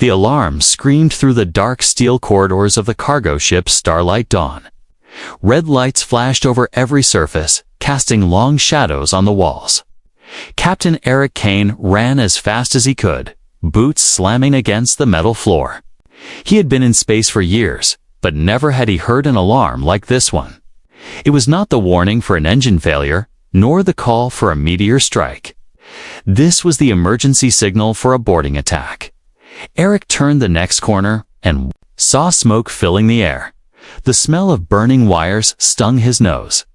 The alarm screamed through the dark steel corridors of the cargo ship Starlight Dawn. Red lights flashed over every surface, casting long shadows on the walls. Captain Eric Kane ran as fast as he could, boots slamming against the metal floor. He had been in space for years, but never had he heard an alarm like this one. It was not the warning for an engine failure, nor the call for a meteor strike. This was the emergency signal for a boarding attack. Eric turned the next corner and saw smoke filling the air. The smell of burning wires stung his nose.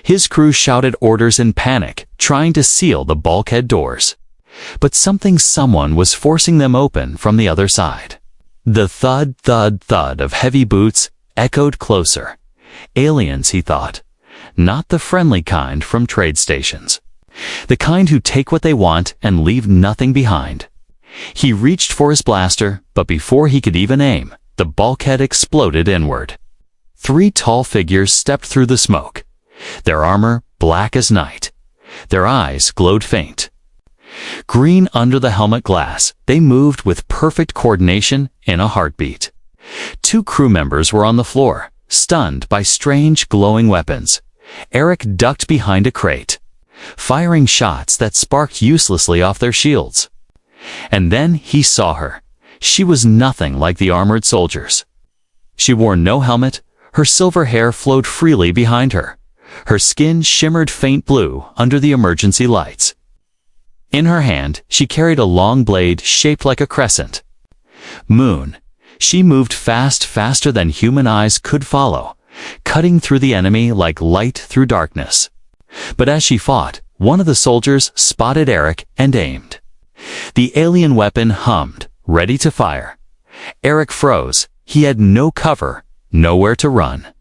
His crew shouted orders in panic, trying to seal the bulkhead doors. But someone was forcing them open from the other side. The thud, thud, thud of heavy boots echoed closer. Aliens, he thought. Not the friendly kind from trade stations. The kind who take what they want and leave nothing behind. He reached for his blaster, but before he could even aim, the bulkhead exploded inward. 3 tall figures stepped through the smoke, their armor black as night. Their eyes glowed faint. Green under the helmet glass, they moved with perfect coordination in a heartbeat. 2 crew members were on the floor, stunned by strange glowing weapons. Eric ducked behind a crate, firing shots that sparked uselessly off their shields. And then he saw her. She was nothing like the armored soldiers. She wore no helmet. Her silver hair flowed freely behind her. Her skin shimmered faint blue under the emergency lights. In her hand, she carried a long blade shaped like a crescent. Moon. She moved faster than human eyes could follow, cutting through the enemy like light through darkness. But as she fought, one of the soldiers spotted Eric and aimed. The alien weapon hummed, ready to fire. Eric froze. He had no cover, nowhere to run.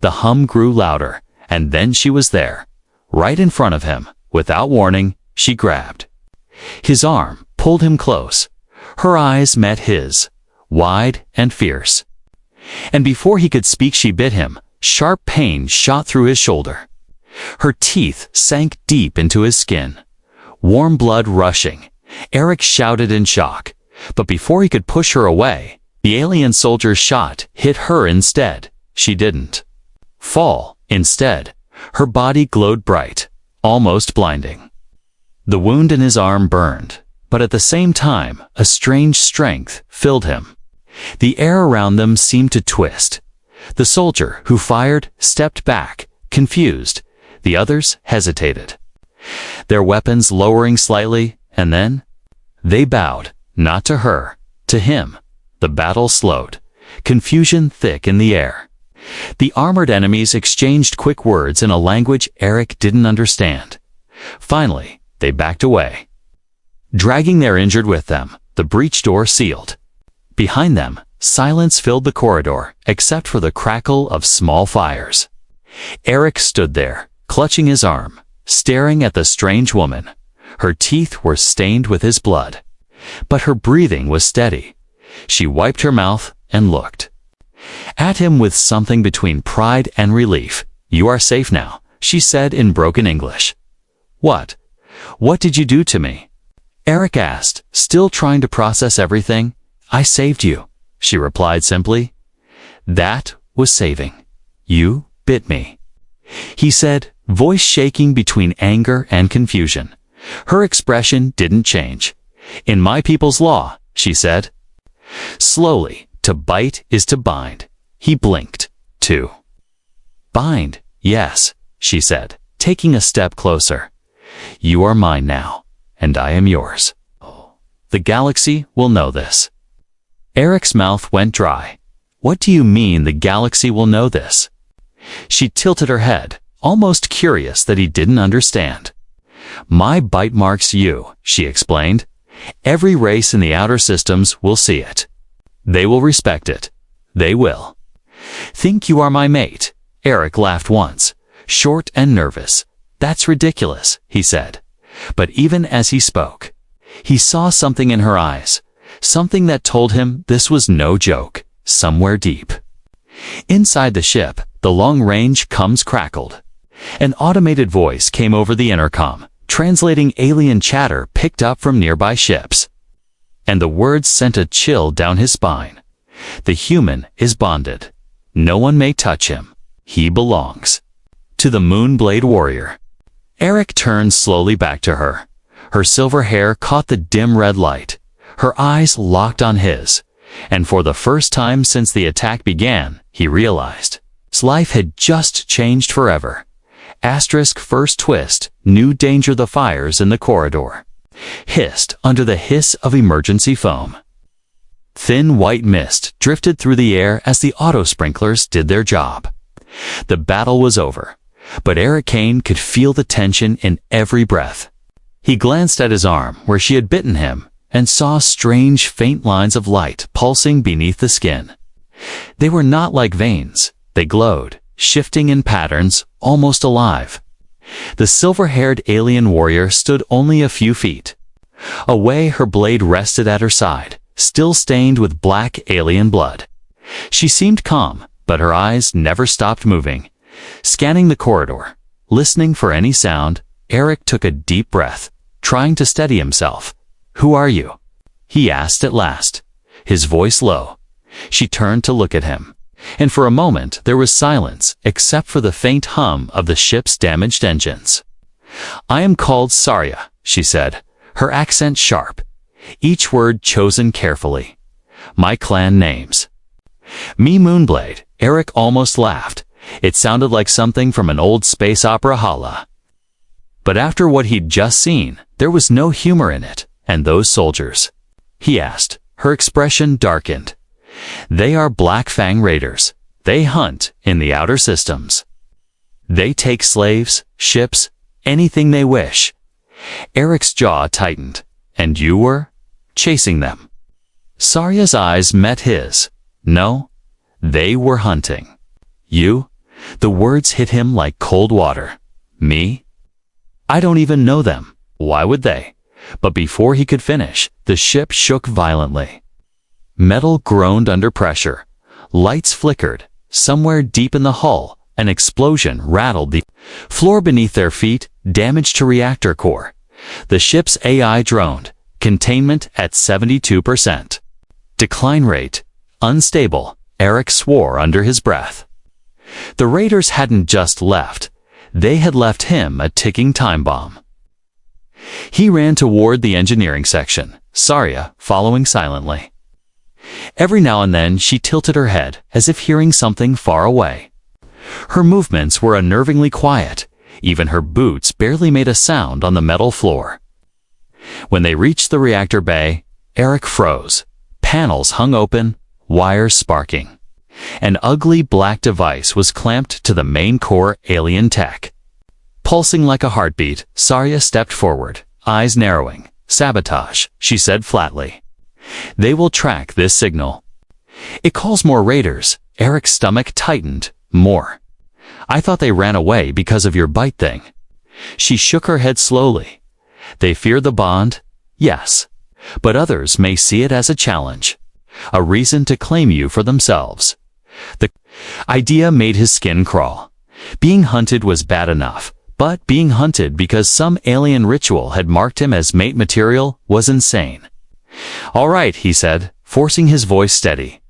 The hum grew louder, and then she was there. Right in front of him, without warning, she grabbed. His arm pulled him close. Her eyes met his, wide and fierce. And before he could speak, she bit him. Sharp pain shot through his shoulder. Her teeth sank deep into his skin. Warm blood rushing. Eric shouted in shock. But before he could push her away, the alien soldier's shot hit her instead. She didn't fall. Instead, her body glowed bright, almost blinding. The wound in his arm burned, but at the same time, a strange strength filled him. The air around them seemed to twist. The soldier who fired stepped back, confused. The others hesitated, their weapons lowering slightly, and then they bowed, not to her, to him. The battle slowed, confusion thick in the air. The armored enemies exchanged quick words in a language Eric didn't understand. Finally, they backed away, dragging their injured with them. The breach door sealed. Behind them, silence filled the corridor, except for the crackle of small fires. Eric stood there, clutching his arm, staring at the strange woman. Her teeth were stained with his blood, but her breathing was steady. She wiped her mouth and looked at him with something between pride and relief. "You are safe now," she said in broken English. "What? What did you do to me?" Eric asked, still trying to process everything. "I saved you," she replied simply. "That was saving. You bit me," he said, voice shaking between anger and confusion. Her expression didn't change. "In my people's law," she said. Slowly, to bite is to bind. He blinked. "To bind, yes," she said, taking a step closer. "You are mine now, and I am yours. The galaxy will know this." Eric's mouth went dry. "What do you mean the galaxy will know this?" She tilted her head, almost curious that he didn't understand. "My bite marks you," she explained. "Every race in the outer systems will see it. They will respect it. They will." "Think you are my mate?" Eric laughed once, short and nervous. "That's ridiculous," he said. But even as he spoke, he saw something in her eyes, something that told him this was no joke, somewhere deep. Inside the ship, the long-range comms crackled. An automated voice came over the intercom, translating alien chatter picked up from nearby ships. and the words sent a chill down his spine. The human is bonded. No one may touch him. He belongs to the Moonblade warrior. Eric turned slowly back to her. Her silver hair caught the dim red light. Her eyes locked on his, and for the first time since the attack began, he realized his life had just changed forever. Asterisk first twist, new danger. The fires in the corridor hissed under the hiss of emergency foam. Thin white mist drifted through the air as the auto sprinklers did their job. The battle was over, but Eric Kane could feel the tension in every breath. He glanced at his arm where she had bitten him and saw strange faint lines of light pulsing beneath the skin. They were not like veins. They glowed, shifting in patterns, almost alive. The silver-haired alien warrior stood only a few feet away. Her blade rested at her side, still stained with black alien blood. She seemed calm, but her eyes never stopped moving, scanning the corridor, listening for any sound. Eric took a deep breath, trying to steady himself. "Who are you?" he asked at last, his voice low. She turned to look at him, and for a moment there was silence except for the faint hum of the ship's damaged engines. "I am called Saria," she said, her accent sharp, each word chosen carefully. "My clan names." "Me Moonblade," Eric almost laughed. It sounded like something from an old space opera hala. But after what he'd just seen, there was no humor in it. "And those soldiers?" he asked. Her expression darkened. "They are Black Fang Raiders. They hunt in the outer systems. They take slaves, ships, anything they wish." Eric's jaw tightened. "And you were chasing them?" Saria's eyes met his. "No, they were hunting." "You?" The words hit him like cold water. "Me? I don't even know them. Why would they?" But before he could finish, the ship shook violently. Metal groaned under pressure. Lights flickered. Somewhere deep in the hull, an explosion rattled the floor beneath their feet, damage to reactor core. The ship's AI droned. Containment at 72%. Decline rate unstable, Eric swore under his breath. The raiders hadn't just left. They had left him a ticking time bomb. He ran toward the engineering section, Saria following silently. Every now and then she tilted her head as if hearing something far away. Her movements were unnervingly quiet. Even her boots barely made a sound on the metal floor. When they reached the reactor bay, Eric froze. Panels hung open, wires sparking. An ugly black device was clamped to the main core alien tech. Pulsing like a heartbeat, Saria stepped forward, eyes narrowing. "Sabotage," she said flatly. "They will track this signal." "It calls more raiders." Eric's stomach tightened. "More. I thought they ran away because of your bite thing." She shook her head slowly. "They fear the bond? Yes. But others may see it as a challenge. A reason to claim you for themselves." The idea made his skin crawl. Being hunted was bad enough, but being hunted because some alien ritual had marked him as mate material was insane. "All right," he said, forcing his voice steady.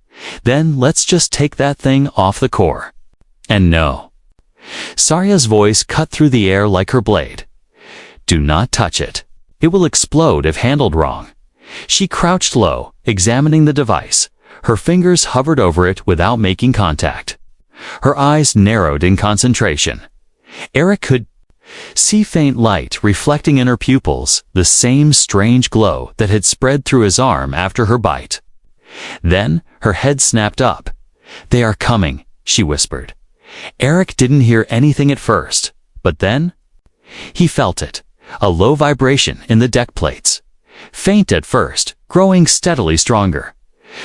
"Then let's just take that thing off the core." "And no." Saria's voice cut through the air like her blade. "Do not touch it. It will explode if handled wrong." She crouched low, examining the device. Her fingers hovered over it without making contact. Her eyes narrowed in concentration. Eric could see faint light reflecting in her pupils, the same strange glow that had spread through his arm after her bite. Then her head snapped up. "They are coming," she whispered. Eric didn't hear anything at first, but then he felt it, a low vibration in the deck plates. Faint at first, growing steadily stronger.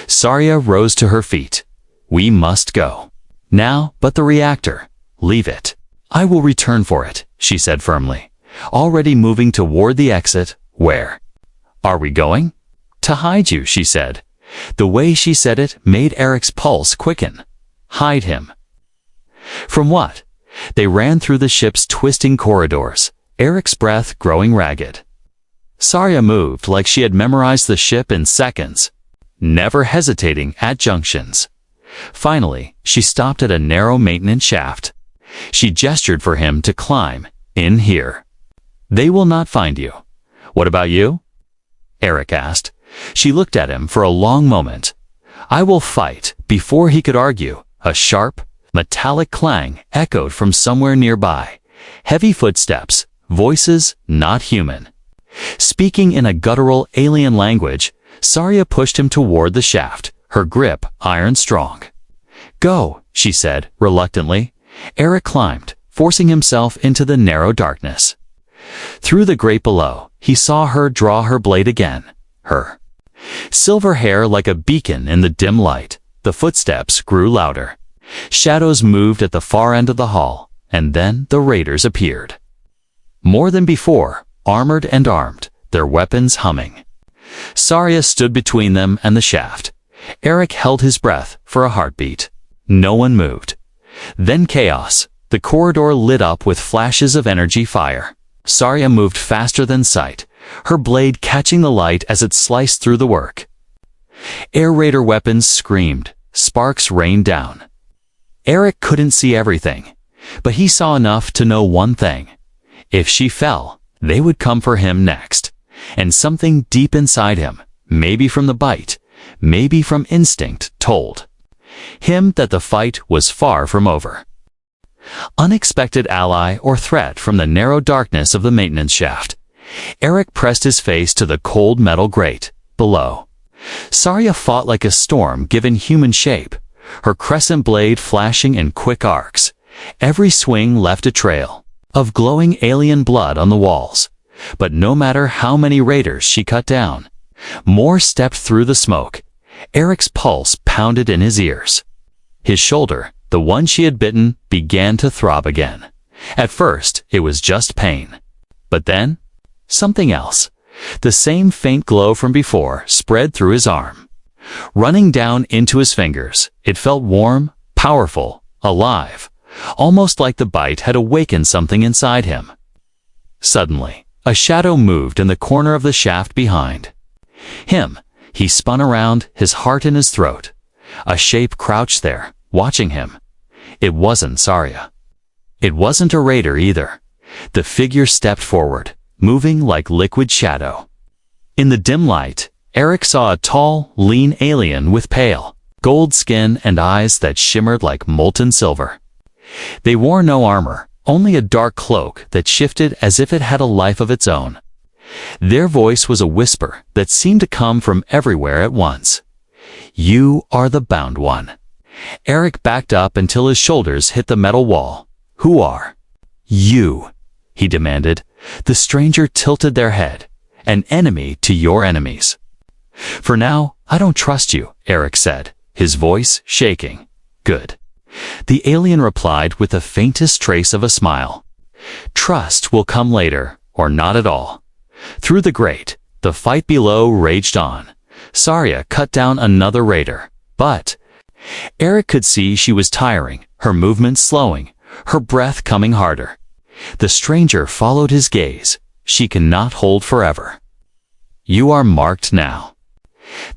Saria rose to her feet. "We must go. Now, but the reactor. Leave it. I will return for it," she said firmly, already moving toward the exit. "Where are we going?" "To hide you," she said. The way she said it made Eric's pulse quicken. Hide him. From what? They ran through the ship's twisting corridors, Eric's breath growing ragged. Saria moved like she had memorized the ship in seconds, never hesitating at junctions. Finally, she stopped at a narrow maintenance shaft. She gestured for him to climb in here. They will not find you. What about you? Eric asked. She looked at him for a long moment. I will fight. Before he could argue, a sharp, metallic clang echoed from somewhere nearby. Heavy footsteps, voices not human. Speaking in a guttural alien language, Saria pushed him toward the shaft, her grip iron strong. Go, she said, reluctantly. Eric climbed, forcing himself into the narrow darkness. Through the grate below, he saw her draw her blade again. Her silver hair like a beacon in the dim light. The footsteps grew louder. Shadows moved at the far end of the hall, and then the raiders appeared. More than before, armored and armed, their weapons humming. Saria stood between them and the shaft. Eric held his breath for a heartbeat. No one moved. Then chaos. The corridor lit up with flashes of energy fire. Saria moved faster than sight, her blade catching the light as it sliced through the work. Air raider weapons screamed. Sparks rained down. Eric couldn't see everything, but he saw enough to know one thing. If she fell, they would come for him next. And something deep inside him, maybe from the bite, maybe from instinct, told him that the fight was far from over. Unexpected ally or threat from the narrow darkness of the maintenance shaft. Eric pressed his face to the cold metal grate below. Saria fought like a storm given human shape, her crescent blade flashing in quick arcs. Every swing left a trail of glowing alien blood on the walls. But no matter how many raiders she cut down, more stepped through the smoke. Eric's pulse pounded in his ears. His shoulder, the one she had bitten, began to throb again. At first, it was just pain. But then, something else. The same faint glow from before spread through his arm. Running down into his fingers, it felt warm, powerful, alive, almost like the bite had awakened something inside him. Suddenly, a shadow moved in the corner of the shaft behind him. He spun around, his heart in his throat. A shape crouched there, watching him. It wasn't Saria. It wasn't a raider either. The figure stepped forward, moving like liquid shadow. In the dim light, Eric saw a tall, lean alien with pale, gold skin and eyes that shimmered like molten silver. They wore no armor, only a dark cloak that shifted as if it had a life of its own. Their voice was a whisper that seemed to come from everywhere at once. You are the bound one. Eric backed up until his shoulders hit the metal wall. Who are you? He demanded. The stranger tilted their head. An enemy to your enemies. For now, I don't trust you, Eric said, his voice shaking. Good. The alien replied with the faintest trace of a smile. Trust will come later, or not at all. Through the grate, the fight below raged on. Saria cut down another raider, but Eric could see she was tiring, her movements slowing, her breath coming harder. The stranger followed his gaze. She cannot hold forever. You are marked now.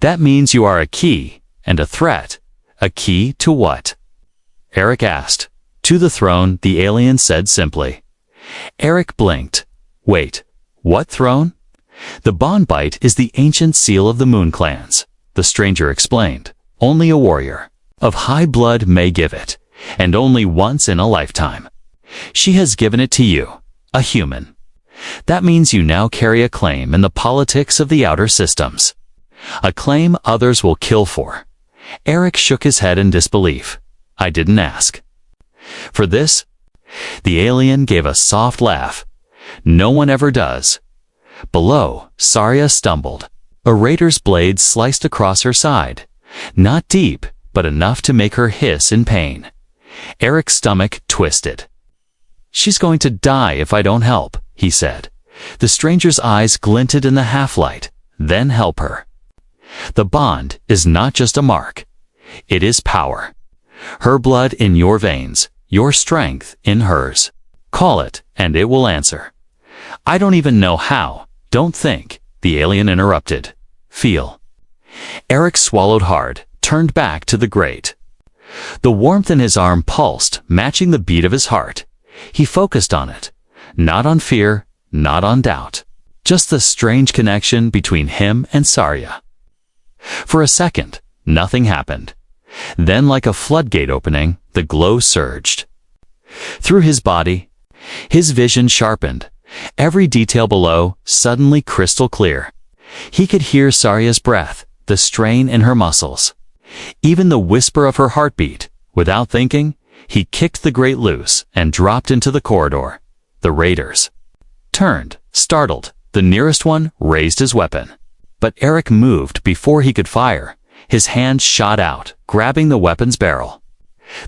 That means you are a key and a threat. A key to what? Eric asked. To the throne, the alien said simply. Eric blinked. Wait, what throne? The bond bite is the ancient seal of the Moon clans, the stranger explained. Only a warrior of high blood may give it, and only once in a lifetime. She has given it to you, a human. That means you now carry a claim in the politics of the outer systems. A claim others will kill for. Eric shook his head in disbelief. I didn't ask. For this? The alien gave a soft laugh. No one ever does. Below, Saria stumbled. A raider's blade sliced across her side. Not deep, but enough to make her hiss in pain. Eric's stomach twisted. She's going to die if I don't help, he said. The stranger's eyes glinted in the half-light. Then help her. The bond is not just a mark. It is power. Her blood in your veins, your strength in hers. Call it, and it will answer. I don't even know how. Don't think, the alien interrupted. Feel. Eric swallowed hard, turned back to the grate. The warmth in his arm pulsed, matching the beat of his heart. He focused on it. Not on fear, not on doubt. Just the strange connection between him and Saria. For a second, nothing happened. Then, like a floodgate opening, the glow surged. Through his body, his vision sharpened, every detail below suddenly crystal clear. He could hear Saria's breath, the strain in her muscles. Even the whisper of her heartbeat. Without thinking, he kicked the grate loose and dropped into the corridor. The raiders turned, startled. The nearest one raised his weapon. But Eric moved before he could fire. His hand shot out, grabbing the weapon's barrel.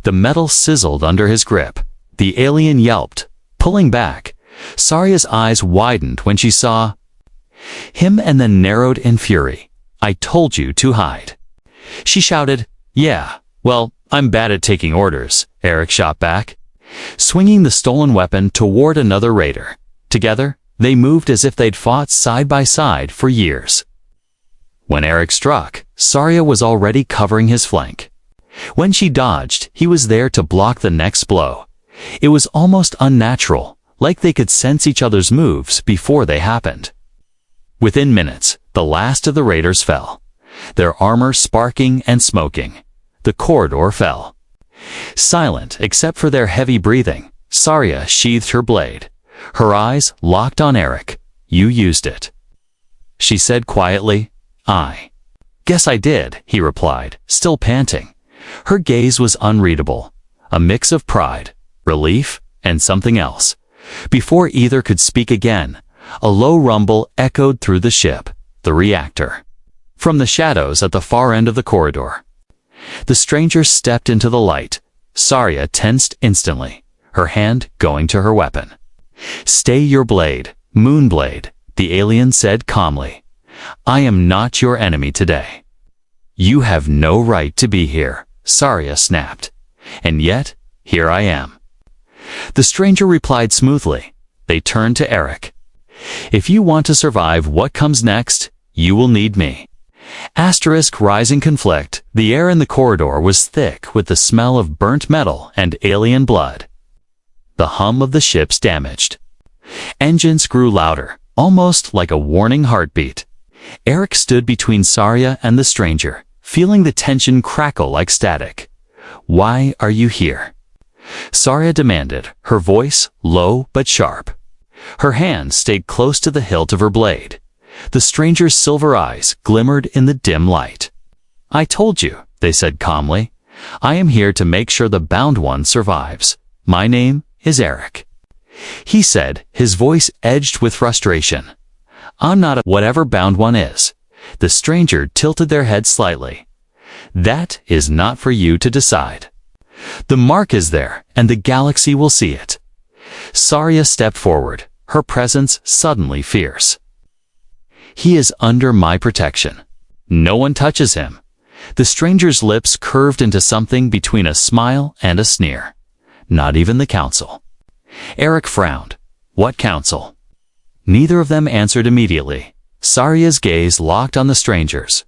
The metal sizzled under his grip. The alien yelped, pulling back. Saria's eyes widened when she saw him and then narrowed in fury. I told you to hide. She shouted, yeah, well, I'm bad at taking orders, Eric shot back, swinging the stolen weapon toward another raider. Together, they moved as if they'd fought side by side for years. When Eric struck, Saria was already covering his flank. When she dodged, he was there to block the next blow. It was almost unnatural, like they could sense each other's moves before they happened. Within minutes, the last of the raiders fell, their armor sparking and smoking. The corridor fell. Silent except for their heavy breathing, Saria sheathed her blade. Her eyes locked on Eric. You used it. She said quietly, I guess I did, he replied, still panting. Her gaze was unreadable, a mix of pride, relief, and something else. Before either could speak again, a low rumble echoed through the ship, the reactor. From the shadows at the far end of the corridor, the stranger stepped into the light. Saria tensed instantly, her hand going to her weapon. Stay your blade, Moonblade, the alien said calmly. I am not your enemy today. You have no right to be here, Saria snapped. And yet, here I am. The stranger replied smoothly. They turned to Eric. If you want to survive what comes next, you will need me. Asterisk rising conflict. The air in the corridor was thick with the smell of burnt metal and alien blood. The hum of the ships damaged. Engines grew louder, almost like a warning heartbeat. Eric stood between Saria and the stranger, feeling the tension crackle like static. Why are you here? Saria demanded, her voice low but sharp. Her hand stayed close to the hilt of her blade. The stranger's silver eyes glimmered in the dim light. I told you, they said calmly. I am here to make sure the bound one survives. My name is Eric. He said, his voice edged with frustration. I'm not whatever bound one is. The stranger tilted their head slightly. That is not for you to decide. The mark is there, and the galaxy will see it. Saria stepped forward, her presence suddenly fierce. He is under my protection. No one touches him. The stranger's lips curved into something between a smile and a sneer. Not even the council. Eric frowned. What council? Neither of them answered immediately. Saria's gaze locked on the stranger's.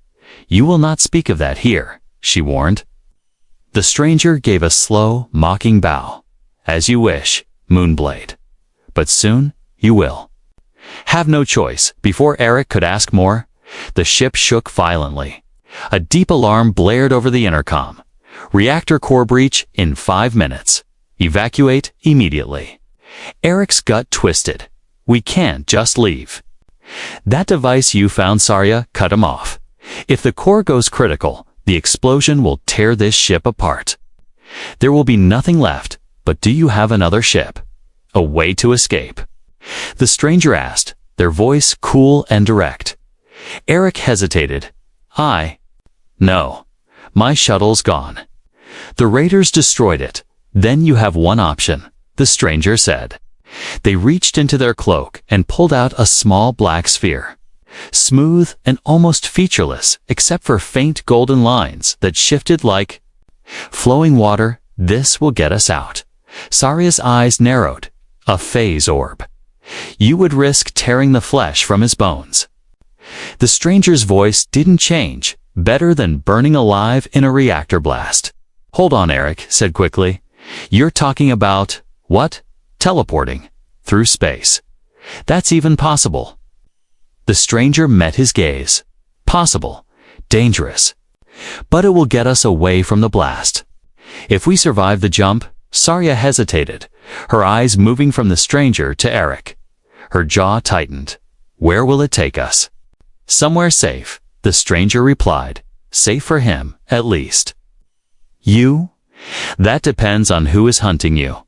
You will not speak of that here, she warned. The stranger gave a slow, mocking bow. As you wish, Moonblade. But soon, you will. Have no choice. Before Eric could ask more, the ship shook violently. A deep alarm blared over the intercom. Reactor core breach in 5 minutes. Evacuate immediately. Eric's gut twisted. We can't just leave. That device you found, Saria, cut him off. If the core goes critical, the explosion will tear this ship apart. There will be nothing left, but do you have another ship? A way to escape? The stranger asked, their voice cool and direct. Eric hesitated. No. My shuttle's gone. The raiders destroyed it. Then you have one option, the stranger said. They reached into their cloak and pulled out a small black sphere. Smooth and almost featureless, except for faint golden lines that shifted like flowing water. This will get us out. Saria's eyes narrowed. A phase orb. You would risk tearing the flesh from his bones. The stranger's voice didn't change, better than burning alive in a reactor blast. Hold on, Eric said quickly. You're talking about, what? Teleporting. Through space. That's even possible. The stranger met his gaze. Possible. Dangerous. But it will get us away from the blast. If we survive the jump, Sarya hesitated, her eyes moving from the stranger to Eric. Her jaw tightened. Where will it take us? Somewhere safe, the stranger replied. Safe for him, at least. You? That depends on who is hunting you.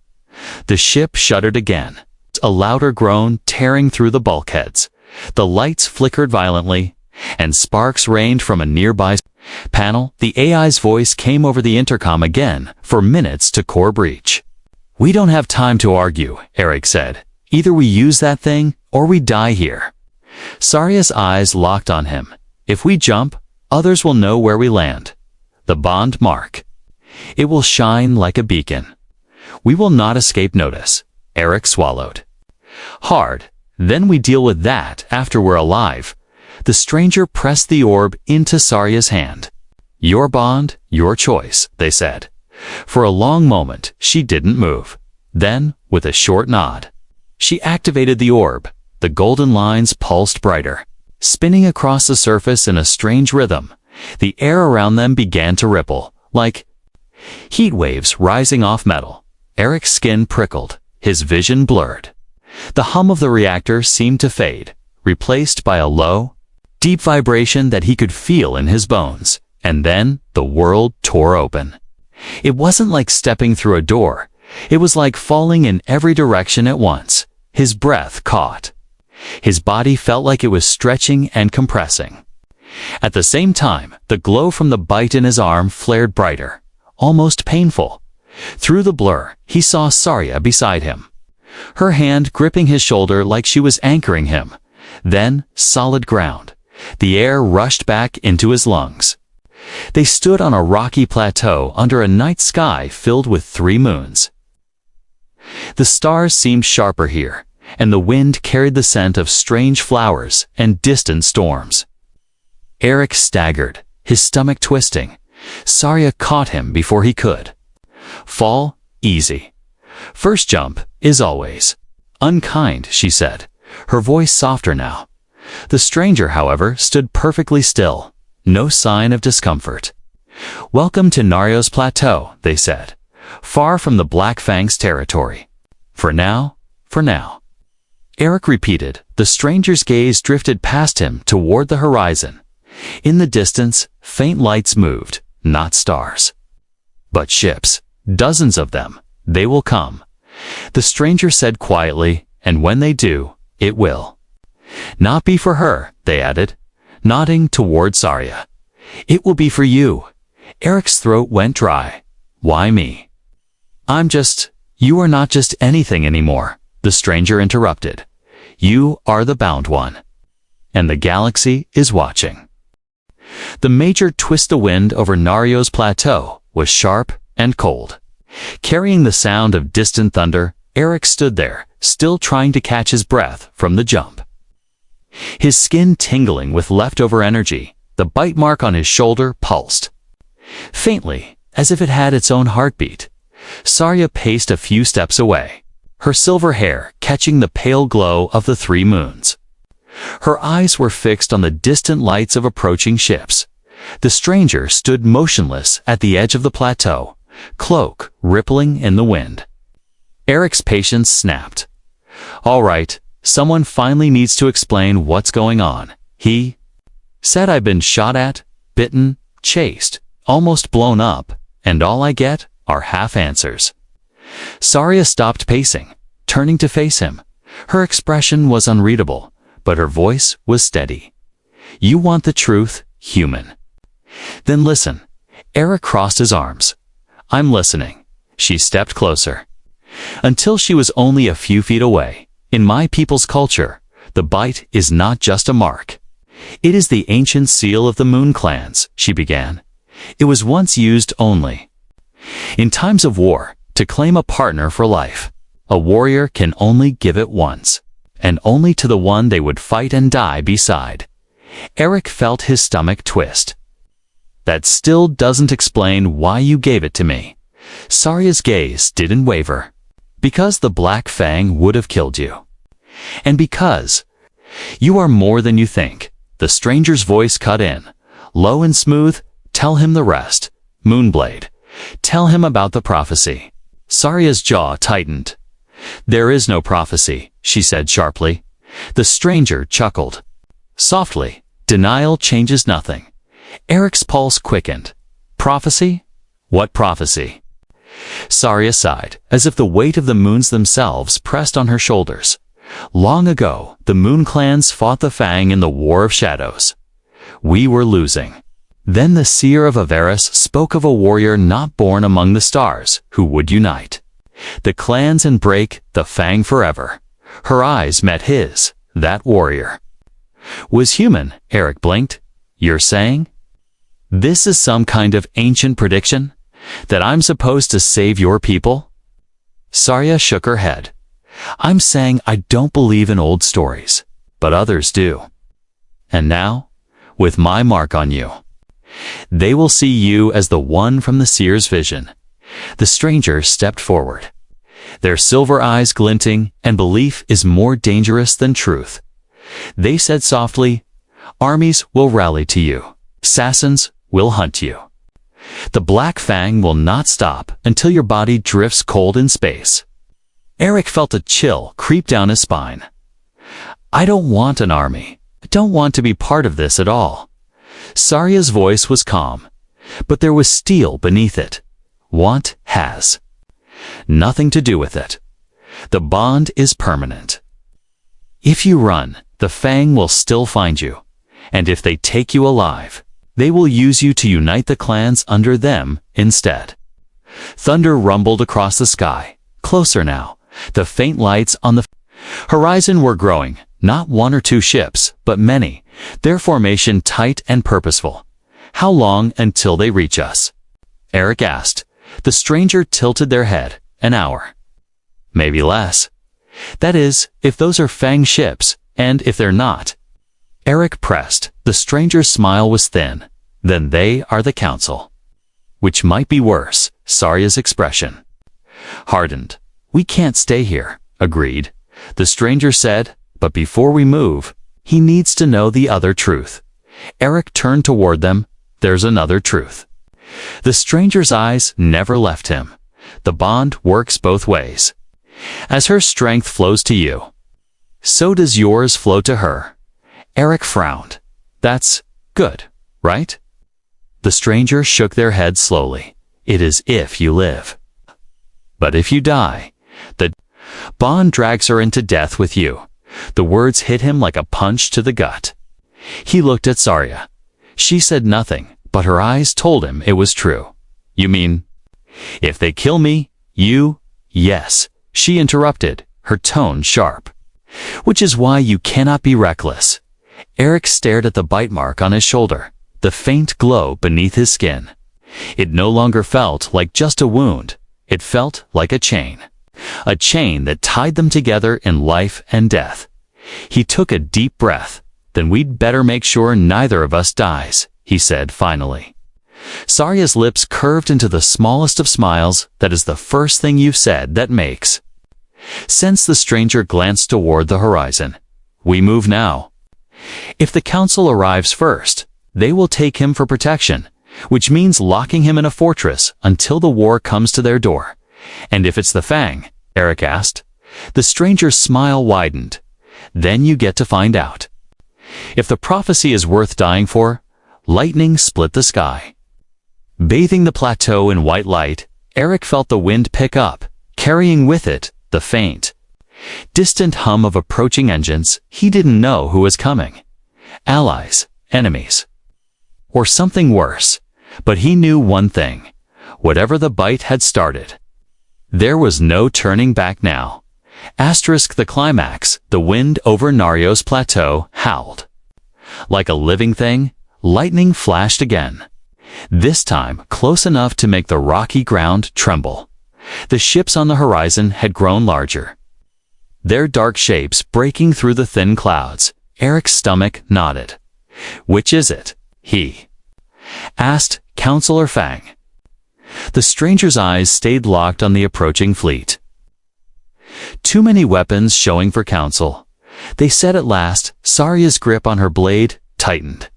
The ship shuddered again, a louder groan tearing through the bulkheads. The lights flickered violently, and sparks rained from a nearby panel. The AI's voice came over the intercom again for minutes to core breach. We don't have time to argue, Eric said. Either we use that thing, or we die here. Sarya's eyes locked on him. If we jump, others will know where we land. The bond mark. It will shine like a beacon. We will not escape notice. Eric swallowed hard. Then we deal with that after we're alive. The stranger pressed the orb into Sarya's hand. Your bond, your choice, they said. For a long moment, she didn't move. Then, with a short nod, she activated the orb. The golden lines pulsed brighter, spinning across the surface in a strange rhythm. The air around them began to ripple, like heat waves rising off metal. Eric's skin prickled, his vision blurred. The hum of the reactor seemed to fade, replaced by a low, deep vibration that he could feel in his bones. And then the world tore open. It wasn't like stepping through a door. It was like falling in every direction at once. His breath caught. His body felt like it was stretching and compressing. At the same time, the glow from the bite in his arm flared brighter, almost painful. Through the blur, he saw Sarya beside him, her hand gripping his shoulder like she was anchoring him. Then, solid ground. The air rushed back into his lungs. They stood on a rocky plateau under a night sky filled with 3 moons. The stars seemed sharper here, and the wind carried the scent of strange flowers and distant storms. Eric staggered, his stomach twisting. Sarya caught him before he could. Fall, easy. First jump is always unkind, she said, her voice softer now. The stranger, however, stood perfectly still, no sign of discomfort. Welcome to Nario's plateau, they said, far from the Black Fang's territory. For now, for now. Eric repeated. The stranger's gaze drifted past him toward the horizon. In the distance, faint lights moved, not stars, but ships, dozens of them. They will come. The stranger said quietly, and when they do, it will not be for her, they added, nodding toward Sarya. It will be for you. Eric's throat went dry. Why me? You are not just anything anymore, the stranger interrupted. You are the bound one. And the galaxy is watching. The major twist the wind over Nario's plateau was sharp and cold. Carrying the sound of distant thunder, Eric stood there, still trying to catch his breath from the jump. His skin tingling with leftover energy, the bite mark on his shoulder pulsed faintly, as if it had its own heartbeat. Sarya paced a few steps away, her silver hair catching the pale glow of the 3 moons. Her eyes were fixed on the distant lights of approaching ships. The stranger stood motionless at the edge of the plateau, cloak rippling in the wind. Eric's patience snapped. All right, someone finally needs to explain what's going on. He said, I've been shot at, bitten, chased, almost blown up, and all I get are half answers. Sarya stopped pacing, turning to face him. Her expression was unreadable, but her voice was steady. You want the truth, human? Then listen. Eric crossed his arms. I'm listening. She stepped closer. Until she was only a few feet away. In my people's culture, the bite is not just a mark. It is the ancient seal of the Moon clans, she began. It was once used only in times of war, to claim a partner for life. A warrior can only give it once. and only to the one they would fight and die beside. Eric felt his stomach twist. That still doesn't explain why you gave it to me. Sarya's gaze didn't waver. Because the Black Fang would have killed you. And because you are more than you think. The stranger's voice cut in, low and smooth. Tell him the rest. Moonblade. Tell him about the prophecy. Sarya's jaw tightened. There is no prophecy, she said sharply. The stranger chuckled. Softly. Denial changes nothing. Eric's pulse quickened. Prophecy? What prophecy? Sarya sighed, as if the weight of the moons themselves pressed on her shoulders. Long ago, the Moon clans fought the Fang in the War of Shadows. We were losing. Then the seer of Averis spoke of a warrior not born among the stars, who would unite the clans and break the Fang forever. Her eyes met his. That warrior was human. Eric blinked. You're saying? This is some kind of ancient prediction? That I'm supposed to save your people? Sarya shook her head. I'm saying I don't believe in old stories, but others do. And now, with my mark on you, they will see you as the one from the seer's vision. The stranger stepped forward, their silver eyes glinting, and belief is more dangerous than truth. They said softly, armies will rally to you. Assassins will hunt you. The Black Fang will not stop until your body drifts cold in space. Eric felt a chill creep down his spine. I don't want an army. I don't want to be part of this at all. Sarya's voice was calm, but there was steel beneath it. Want has nothing to do with it. The bond is permanent. If you run, the Fang will still find you, and if they take you alive, they will use you to unite the clans under them instead. Thunder rumbled across the sky, closer now. The faint lights on the horizon were growing, not one or two ships, but many, their formation tight and purposeful. How long until they reach us? Eric asked. The stranger tilted their head. An hour. Maybe less. That is, if those are Fang ships, and if they're not. Eric pressed. The stranger's smile was thin. Then they are the council. Which might be worse. Sarya's expression hardened. We can't stay here. Agreed. The stranger said, but before we move, he needs to know the other truth. Eric turned toward them. There's another truth. The stranger's eyes never left him. The bond works both ways. As her strength flows to you, so does yours flow to her. Eric frowned. That's good, right? The stranger shook their head slowly. It is if you live. But if you die, the bond drags her into death with you. The words hit him like a punch to the gut. He looked at Sarya. She said nothing, but her eyes told him it was true. You mean, if they kill me, you? Yes, she interrupted, her tone sharp. Which is why you cannot be reckless. Eric stared at the bite mark on his shoulder, the faint glow beneath his skin. It no longer felt like just a wound. It felt like a chain that tied them together in life and death. He took a deep breath. Then we'd better make sure neither of us dies, he said finally. Sarya's lips curved into the smallest of smiles. That is the first thing you've said that makes sense. The stranger glanced toward the horizon. We move now. If the council arrives first, they will take him for protection, which means locking him in a fortress until the war comes to their door. And if it's the Fang? Eric asked. The stranger's smile widened. Then you get to find out. If the prophecy is worth dying for, lightning split the sky. Bathing the plateau in white light, Eric felt the wind pick up, carrying with it the faint, distant hum of approaching engines. He didn't know who was coming. Allies, enemies, or something worse. But he knew one thing. Whatever the bite had started, there was no turning back now. The climax, the wind over Nario's plateau howled. Like a living thing, lightning flashed again. This time close enough to make the rocky ground tremble. The ships on the horizon had grown larger. their dark shapes breaking through the thin clouds. Eric's stomach nodded. "Which is it?" he asked Counselor Fang. The stranger's eyes stayed locked on the approaching fleet. "Too many weapons showing for counsel," they said at last. Saria's grip on her blade tightened.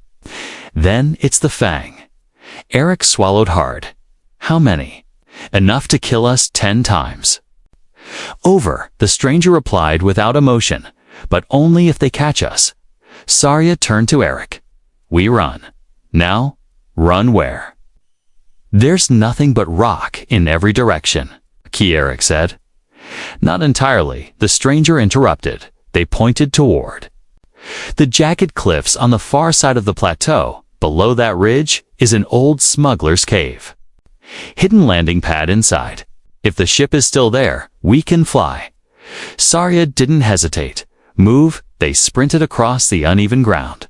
"Then it's the Fang." Eric swallowed hard. "How many?" "Enough to kill us 10 times. "Over," the stranger replied without emotion, "but only if they catch us." Saria turned to Eric. "We run. Now, run where?" "There's nothing but rock in every direction," Eric said. "Not entirely," the stranger interrupted. They pointed toward the jagged cliffs on the far side of the plateau. Below that ridge is an old smuggler's cave. Hidden landing pad inside. If the ship is still there, we can fly. Saria didn't hesitate. "Move," they sprinted across the uneven ground.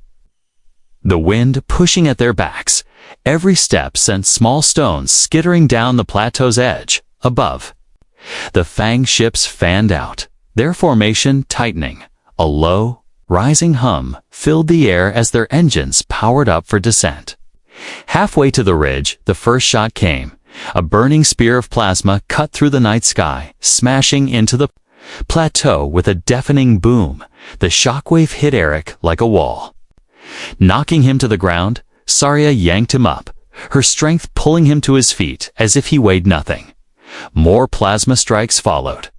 The wind pushing at their backs. Every step sent small stones skittering down the plateau's edge. Above, the Fang ships fanned out, their formation tightening. A low, rising hum filled the air as their engines powered up for descent. Halfway to the ridge, the first shot came. A burning spear of plasma cut through the night sky, smashing into the plateau with a deafening boom. The shockwave hit Eric like a wall, knocking him to the ground. Saria yanked him up, her strength pulling him to his feet as if he weighed nothing. More plasma strikes followed,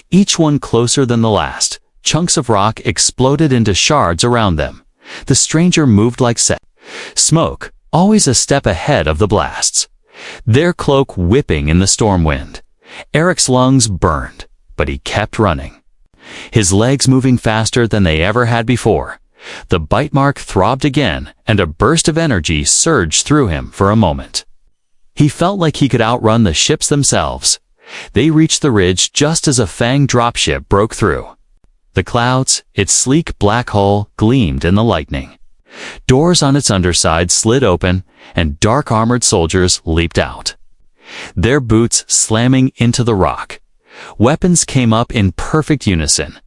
each one closer than the last. Chunks of rock exploded into shards around them. The stranger moved like smoke, always a step ahead of the blasts, their cloak whipping in the storm wind. Eric's lungs burned, but he kept running, his legs moving faster than they ever had before. The bite mark throbbed again, and a burst of energy surged through him for a moment. He felt like he could outrun the ships themselves. They reached the ridge just as a Fang dropship broke through. The clouds, its sleek black hull, gleamed in the lightning. Doors on its underside slid open, and dark armored soldiers leaped out, their boots slamming into the rock. Weapons came up in perfect unison.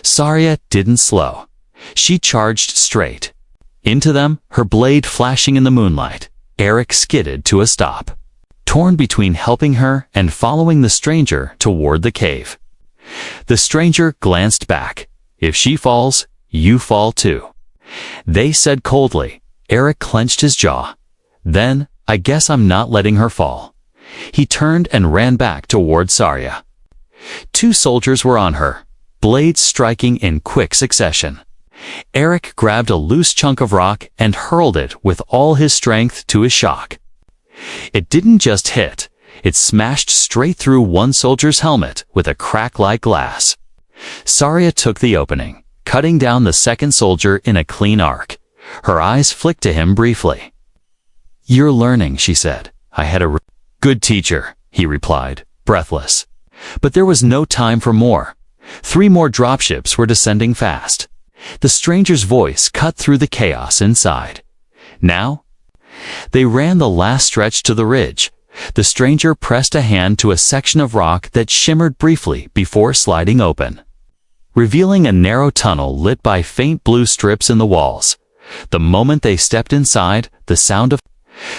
Saria didn't slow. She charged straight into them, her blade flashing in the moonlight. Eric skidded to a stop, torn between helping her and following the stranger toward the cave. The stranger glanced back. "If she falls, you fall too," they said coldly. Eric clenched his jaw. "Then, I guess I'm not letting her fall." He turned and ran back toward Saria. 2 soldiers were on her, blades striking in quick succession. Eric grabbed a loose chunk of rock and hurled it with all his strength to his shock. It didn't just hit, it smashed straight through one soldier's helmet with a crack like glass. Saria took the opening, cutting down the second soldier in a clean arc. Her eyes flicked to him briefly. "You're learning," she said. "I had a good teacher," he replied, breathless. But there was no time for more. 3 more dropships were descending fast. The stranger's voice cut through the chaos inside. "Now?" They ran the last stretch to the ridge. The stranger pressed a hand to a section of rock that shimmered briefly before sliding open, revealing a narrow tunnel lit by faint blue strips in the walls. The moment they stepped inside, the sound of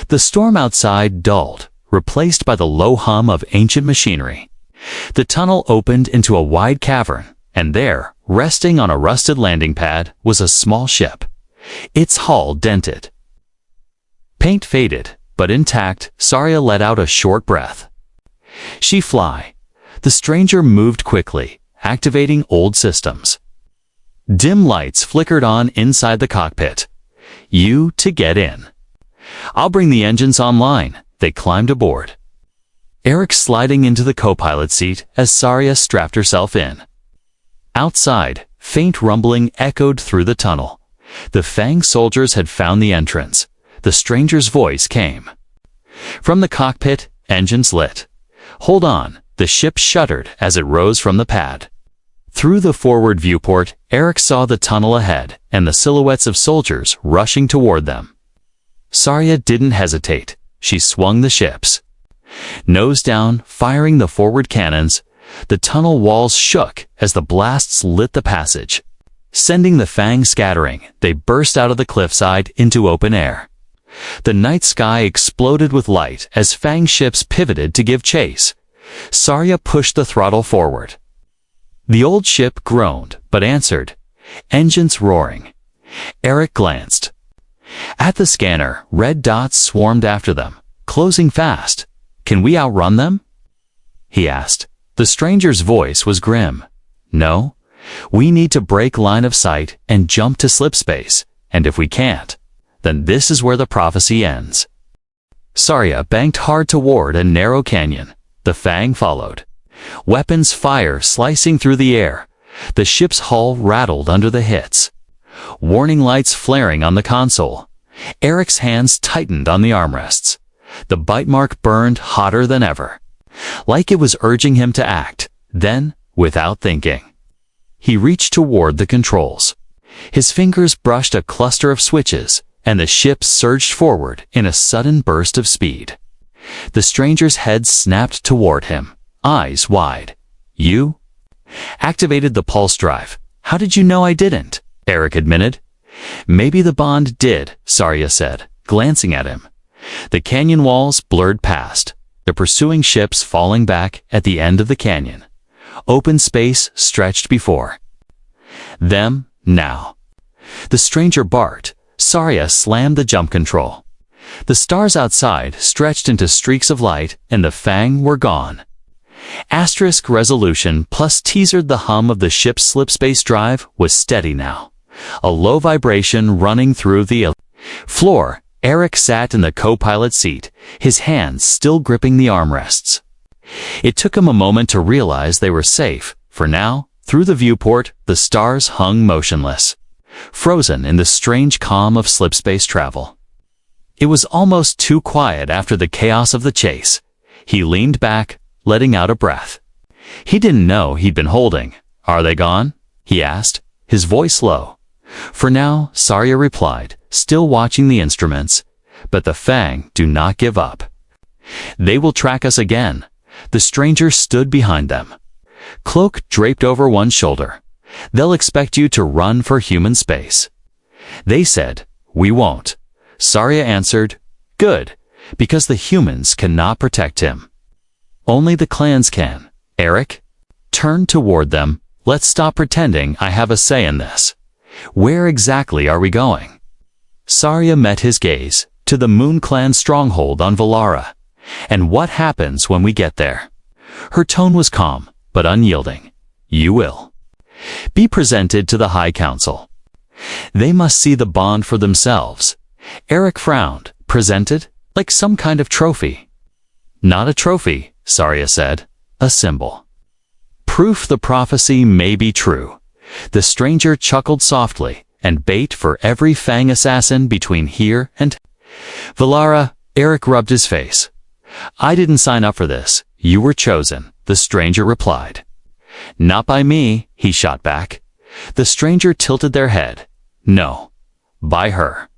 the storm outside dulled, replaced by the low hum of ancient machinery. The tunnel opened into a wide cavern, and there, resting on a rusted landing pad, was a small ship, its hull dented. Paint faded, but intact. Saria let out a short breath. "She fly." The stranger moved quickly, activating old systems. Dim lights flickered on inside the cockpit. "You to get in." "I'll bring the engines online." They climbed aboard, Eric sliding into the co-pilot seat as Saria strapped herself in. Outside, faint rumbling echoed through the tunnel. The Fang soldiers had found the entrance. The stranger's voice came from the cockpit, engines lit. "Hold on." The ship shuddered as it rose from the pad. Through the forward viewport, Eric saw the tunnel ahead and the silhouettes of soldiers rushing toward them. Saria didn't hesitate. She swung the ships, nose down, firing the forward cannons. The tunnel walls shook as the blasts lit the passage. Sending the Fang scattering, they burst out of the cliffside into open air. The night sky exploded with light as Fang ships pivoted to give chase. Sarya pushed the throttle forward. The old ship groaned, but answered, engines roaring. Eric glanced. At the scanner, red dots swarmed after them, closing fast. Can we outrun them? He asked. The stranger's voice was grim. No. We need to break line of sight and jump to slip space, and if we can't, then this is where the prophecy ends. Sarya banked hard toward a narrow canyon. The Fang followed. Weapons fire slicing through the air. The ship's hull rattled under the hits. Warning lights flaring on the console. Eric's hands tightened on the armrests. The bite mark burned hotter than ever, like it was urging him to act. Then, without thinking, he reached toward the controls. His fingers brushed a cluster of switches, and the ship surged forward in a sudden burst of speed. The stranger's head snapped toward him, eyes wide. You? Activated the pulse drive. How did you know I didn't? Eric admitted. Maybe the bond did, Sarya said, glancing at him. The canyon walls blurred past, the pursuing ships falling back at the end of the canyon. Open space stretched before them now. The stranger barked. Sarya slammed the jump control. The stars outside stretched into streaks of light, and the Fang were gone. Asterisk resolution plus teasered the hum of the ship's slipspace drive was steady now. A low vibration running through the floor. Eric sat in the co-pilot seat, his hands still gripping the armrests. It took him a moment to realize they were safe, for now, through the viewport, the stars hung motionless, frozen in the strange calm of slipspace travel. It was almost too quiet after the chaos of the chase. He leaned back, letting out a breath. He didn't know he'd been holding. Are they gone? He asked, his voice low. For now, Sarya replied, still watching the instruments. But the Fang do not give up. They will track us again. The stranger stood behind them, cloak draped over one shoulder. They'll expect you to run for human space. They said, we won't. Sarya answered, good, because the humans cannot protect him. Only the clans can. Eric turned toward them. Let's stop pretending I have a say in this. Where exactly are we going? Sarya met his gaze. To the Moon Clan stronghold on Valara. And what happens when we get there? Her tone was calm, but unyielding. You will be presented to the High Council. They must see the bond for themselves. Eric frowned. Presented? Like some kind of trophy. Not a trophy, Sarya said. A symbol. Proof the prophecy may be true. The stranger chuckled softly, and bait for every Fang assassin between here and Valara. Eric rubbed his face. I didn't sign up for this. You were chosen, the stranger replied. Not by me, he shot back. The stranger tilted their head. No. By her.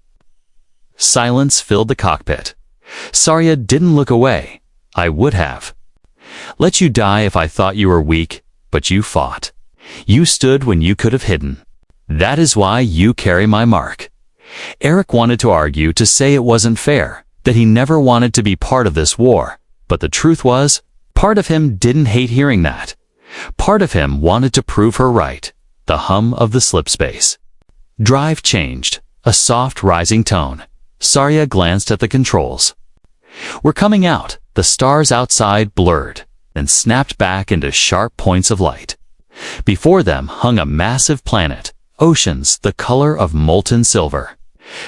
Silence filled the cockpit. Sarya didn't look away. I would have let you die if I thought you were weak, but you fought. You stood when you could have hidden. That is why you carry my mark. Eric wanted to argue, to say it wasn't fair, that he never wanted to be part of this war, but the truth was, part of him didn't hate hearing that. Part of him wanted to prove her right. The hum of the slipspace drive changed, a soft rising tone. Sarya glanced at the controls. We're coming out. The stars outside blurred, and snapped back into sharp points of light. Before them hung a massive planet, oceans the color of molten silver.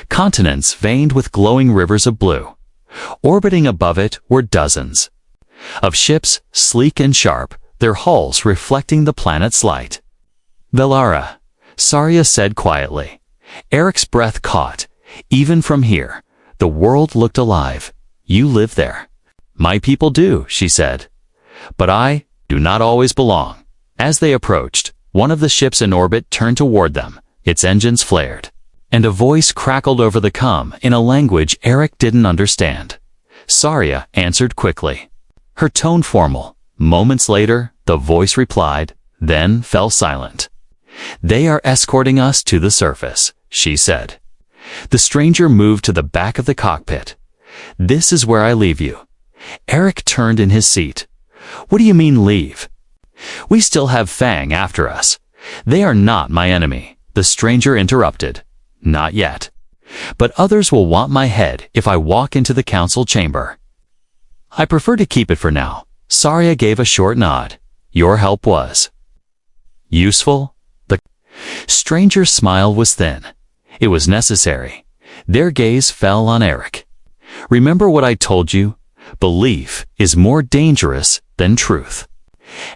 Continents veined with glowing rivers of blue. Orbiting above it were dozens of ships, sleek and sharp, their hulls reflecting the planet's light. Valara, Sarya said quietly. Eric's breath caught. Even from here, the world looked alive. You live there. My people do, she said. But I do not always belong. As they approached, one of the ships in orbit turned toward them. Its engines flared, and a voice crackled over the comm in a language Eric didn't understand. Sarya answered quickly, her tone formal. Moments later, the voice replied, then fell silent. "They are escorting us to the surface," she said. The stranger moved to the back of the cockpit. "This is where I leave you." Eric turned in his seat. "What do you mean leave?" "We still have Fang after us. They are not my enemy," the stranger interrupted. "Not yet. But others will want my head if I walk into the council chamber." "I prefer to keep it for now." Saria gave a short nod. "Your help was useful?" The stranger's smile was thin. "It was necessary." Their gaze fell on Eric. "Remember what I told you? Belief is more dangerous than truth.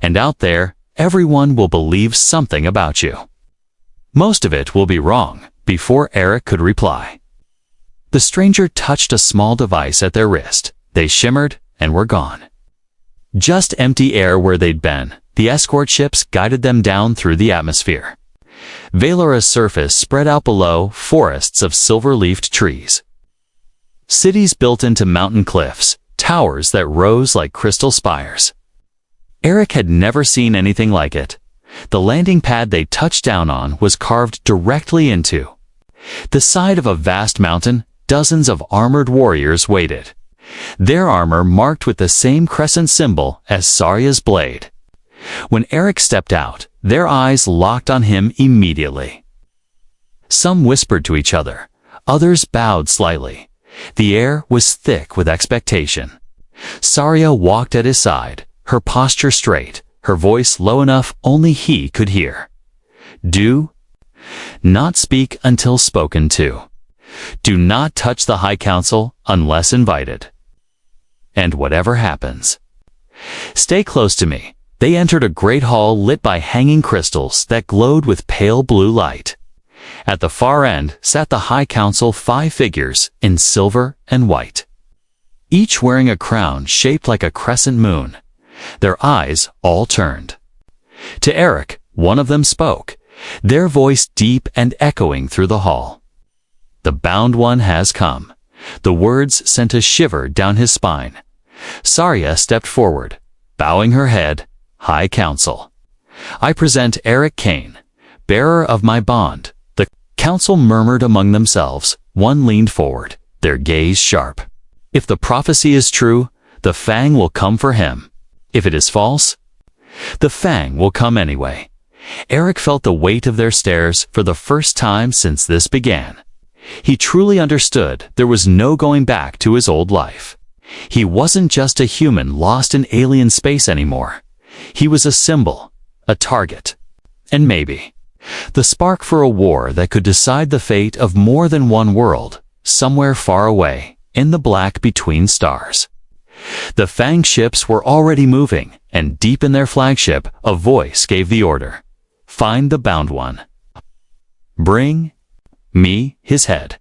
And out there, everyone will believe something about you. Most of it will be wrong." Before Eric could reply, the stranger touched a small device at their wrist. They shimmered and were gone. Just empty air where they'd been. The escort ships guided them down through the atmosphere. Valora's surface spread out below, forests of silver-leafed trees. Cities built into mountain cliffs, towers that rose like crystal spires. Eric had never seen anything like it. The landing pad they touched down on was carved directly into the side of a vast mountain. Dozens of armored warriors waited, their armor marked with the same crescent symbol as Saria's blade. When Eric stepped out, their eyes locked on him immediately. Some whispered to each other, others bowed slightly. The air was thick with expectation. Saria walked at his side, her posture straight, her voice low enough only he could hear. "Do not speak until spoken to. Do not touch the High Council unless invited. And whatever happens, stay close to me." They entered a great hall lit by hanging crystals that glowed with pale blue light. At the far end sat the High Council, 5 figures in silver and white, each wearing a crown shaped like a crescent moon. Their eyes all turned to Eric. One of them spoke, their voice deep and echoing through the hall. "The bound one has come." The words sent a shiver down his spine. Saria stepped forward, bowing her head. "High Council, I present Eric Kane, bearer of my bond." The council murmured among themselves. One leaned forward, their gaze sharp. "If the prophecy is true, the Fang will come for him. If it is false, the Fang will come anyway." Eric felt the weight of their stares for the first time since this began. He truly understood there was no going back to his old life. He wasn't just a human lost in alien space anymore. He was a symbol, a target, and maybe the spark for a war that could decide the fate of more than one world, somewhere far away, in the black between stars. The Fang ships were already moving, and deep in their flagship, a voice gave the order. "Find the bound one. Bring me his head."